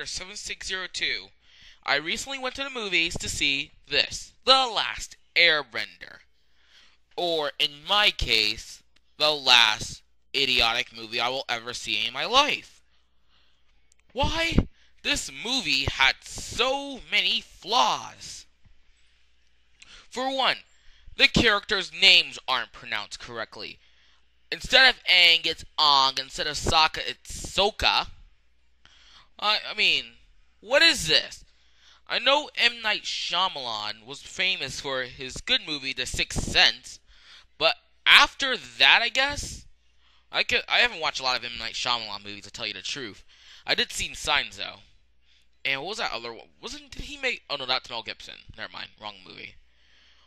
7602. I recently went to the movies to see this, The Last Airbender. Or, in my case, the last idiotic movie I will ever see in my life. Why? This movie had so many flaws. For one, the characters' names aren't pronounced correctly. Instead of Aang, it's Ong. Instead of Sokka, it's Soka. I mean, what is this? I know M. Night Shyamalan was famous for his good movie, The Sixth Sense, but after that, I guess? I haven't watched a lot of M. Night Shyamalan movies, to tell you the truth. I did see Signs, though. And what was that other one? Did he make... Oh, no, that's Mel Gibson. Never mind. Wrong movie.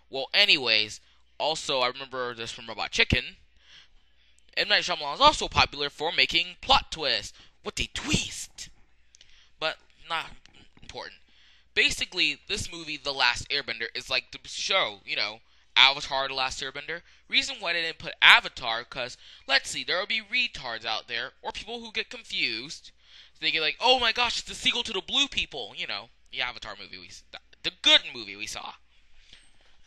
Well, anyways, also, I remember this from Robot Chicken. M. Night Shyamalan is also popular for making plot twists. What a twist! But not important. Basically, this movie, The Last Airbender, is like the show, Avatar, The Last Airbender. Reason why they didn't put Avatar, because, let's see, there will be retards out there, or people who get confused. They get like, oh my gosh, it's the sequel to the Blue People, the Avatar movie, the good movie we saw.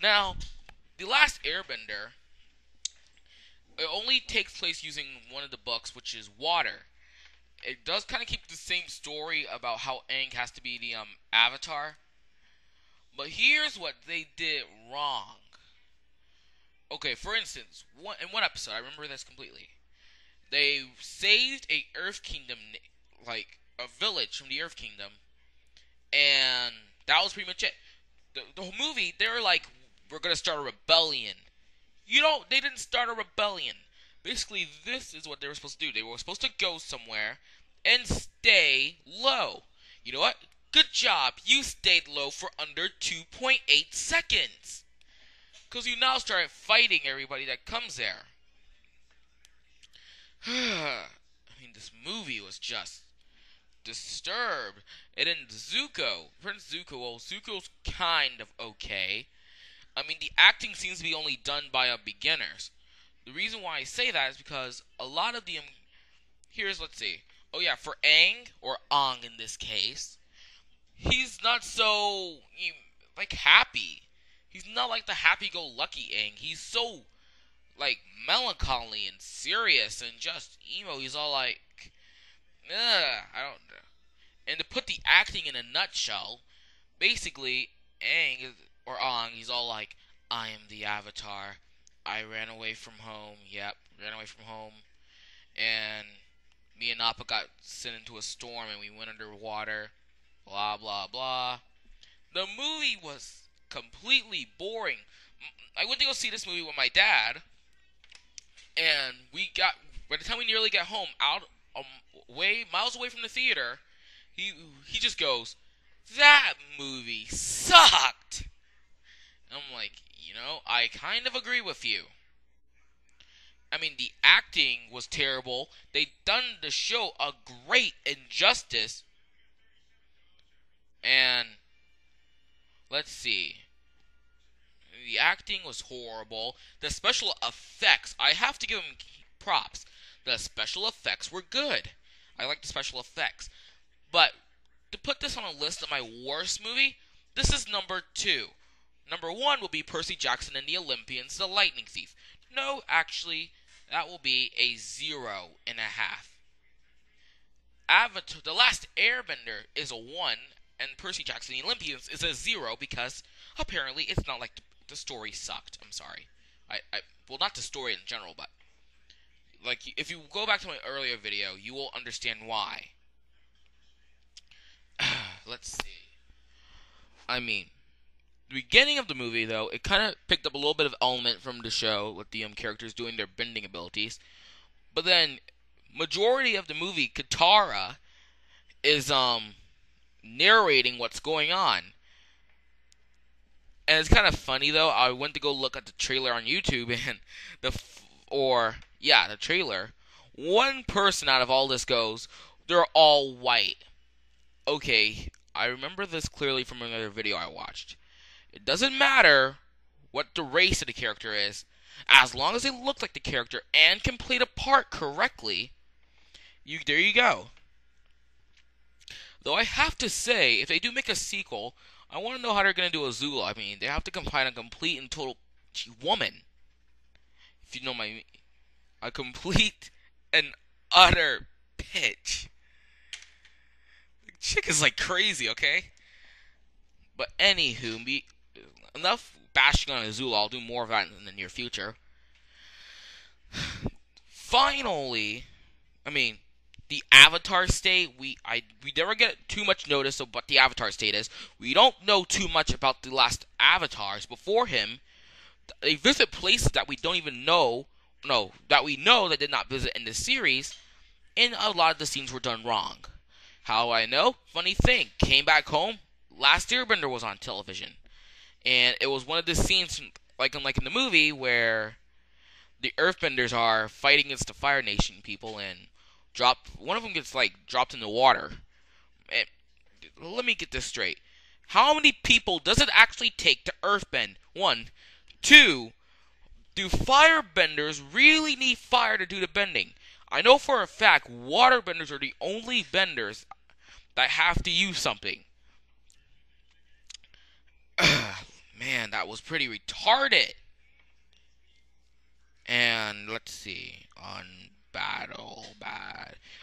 Now, The Last Airbender, it only takes place using one of the books, which is water. It does kind of keep the same story about how Aang has to be the Avatar. But here's what they did wrong. Okay, for instance, in one episode, I remember this completely. They saved a Earth Kingdom, like a village from the Earth Kingdom, and that was pretty much it. The whole movie, they were like, we're gonna start a rebellion. They didn't start a rebellion. Basically, this is what they were supposed to do. They were supposed to go somewhere and stay low. You know what? Good job. You stayed low for under 2.8 seconds. Because you now start fighting everybody that comes there. This movie was just disturbed. And then Zuko, Prince Zuko, well, Zuko's kind of okay. The acting seems to be only done by beginners. The reason why I say that is because a lot of the... let's see. Oh yeah, for Aang, or Ong in this case, he's not so, happy. He's not like the happy-go-lucky Aang. He's so, melancholy and serious and just emo. He's all like, I don't know. And to put the acting in a nutshell, basically, or Ong, he's all like, I am the Avatar. I ran away from home. Yep, ran away from home. And me and Appa got sent into a storm and we went underwater. Blah, blah, blah. The movie was completely boring. I went to go see this movie with my dad. And by the time we nearly got home, miles away from the theater, he just goes, that movie sucked. And I'm like, I kind of agree with you. The acting was terrible. They done the show a great injustice. And let's see. The acting was horrible. The special effects, I have to give them props. The special effects were good. I like the special effects. But to put this on a list of my worst movie, this is number 2. Number 1 will be Percy Jackson and the Olympians, The Lightning Thief. No, actually, that will be a 0.5. Avatar, The Last Airbender is a 1, and Percy Jackson and the Olympians is a 0 because apparently it's not like the story sucked. I'm sorry. Well, not the story in general, but if you go back to my earlier video, you will understand why. Let's see. The beginning of the movie, though, it kind of picked up a little bit of element from the show with the characters doing their bending abilities. But then, majority of the movie, Katara is narrating what's going on. And it's kind of funny, though. I went to go look at the trailer on YouTube, and the trailer. One person out of all this goes, they're all white. Okay, I remember this clearly from another video I watched. It doesn't matter what the race of the character is, as long as they look like the character and can play the part correctly, there you go. Though I have to say, if they do make a sequel, I want to know how they're going to do Azula. I mean, they have to combine a complete and total woman. If you know my... A complete and utter bitch. The chick is like crazy, okay? But anywho, enough bashing on Azula. I'll do more of that in the near future. Finally, I mean, the Avatar state, we never get too much notice of what the Avatar state is. We don't know too much about the last Avatars before him. They visit places that we don't even know, that we know they did not visit in the series, and a lot of the scenes were done wrong. How I know? Funny thing, came back home, Last Airbender was on television, and it was one of the scenes, like in the movie, where the Earthbenders are fighting against the Fire Nation people, and one of them gets dropped in the water. And let me get this straight. How many people does it actually take to earthbend? 1. 2. Do firebenders really need fire to do the bending? I know for a fact waterbenders are the only benders that have to use something. Man, that was pretty retarded. And let's see. On bad.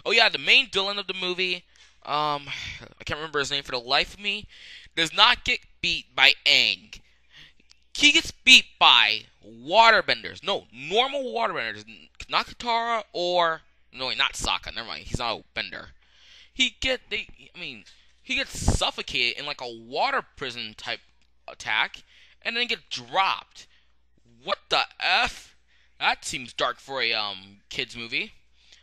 Oh yeah, the main villain of the movie, I can't remember his name for the life of me, does not get beat by Aang. He gets beat by waterbenders. No, normal waterbenders. Not Katara or... No, not Sokka. Never mind. He's not a bender. He gets suffocated in like a water prison type attack, and then get dropped. What the F? That seems dark for a kids movie.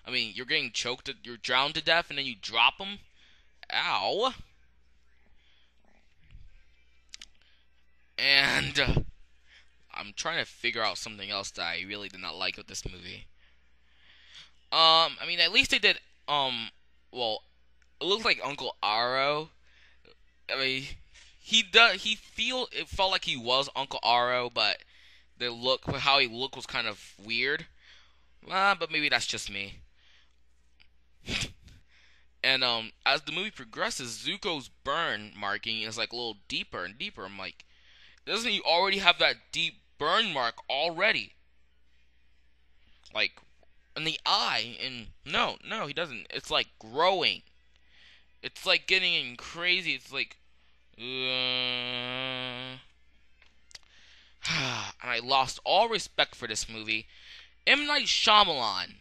I mean, you're getting choked, you're drowned to death, and then you drop them. Ow. And I'm trying to figure out something else that I really did not like with this movie. I mean, at least they did, well, it looks like Uncle Aro. I mean, it felt like he was Uncle Aro, but how he looked was kind of weird. But maybe that's just me. And, as the movie progresses, Zuko's burn marking is, like, a little deeper and deeper. I'm like, doesn't he already have that deep burn mark already? Like, in the eye, and no, he doesn't. It's, like, growing. It's, like, getting crazy. It's, like, and I lost all respect for this movie. M. Night Shyamalan.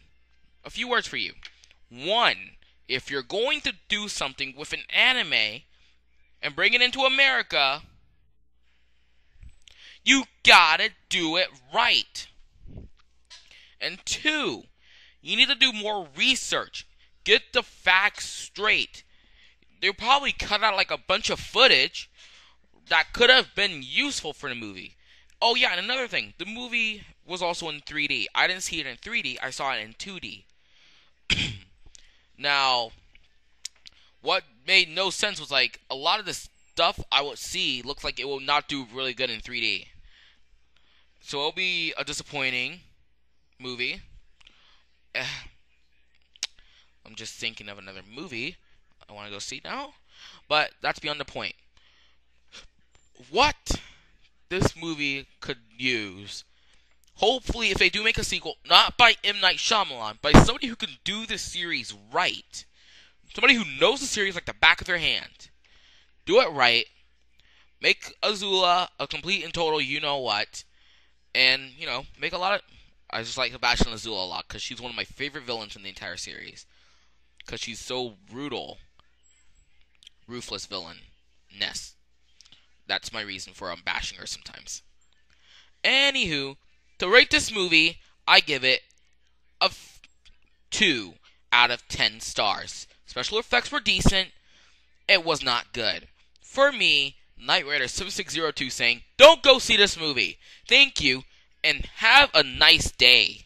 A few words for you. 1. If you're going to do something with an anime and bring it into America, you gotta do it right. And 2, you need to do more research. Get the facts straight. They probably cut out like a bunch of footage that could have been useful for the movie. Oh yeah, and another thing, the movie was also in 3D. I didn't see it in 3D, I saw it in 2D. Now, what made no sense was like, a lot of the stuff I would see looks like it will not do really good in 3D. So it'll be a disappointing movie. I'm just thinking of another movie I want to go see now. But that's beyond the point. What this movie could use, hopefully if they do make a sequel, not by M. Night Shyamalan, by somebody who can do the series right. Somebody who knows the series like the back of their hand. Do it right. Make Azula a complete and total you-know-what. And, make a lot of... I just like bash on Azula a lot, because she's one of my favorite villains in the entire series. Because she's so brutal. Ruthless villain-ness. That's my reason for bashing her sometimes. Anywho, to rate this movie, I give it a 2 out of 10 stars. Special effects were decent. It was not good. For me, Knight Rider 7602 saying, don't go see this movie. Thank you, and have a nice day.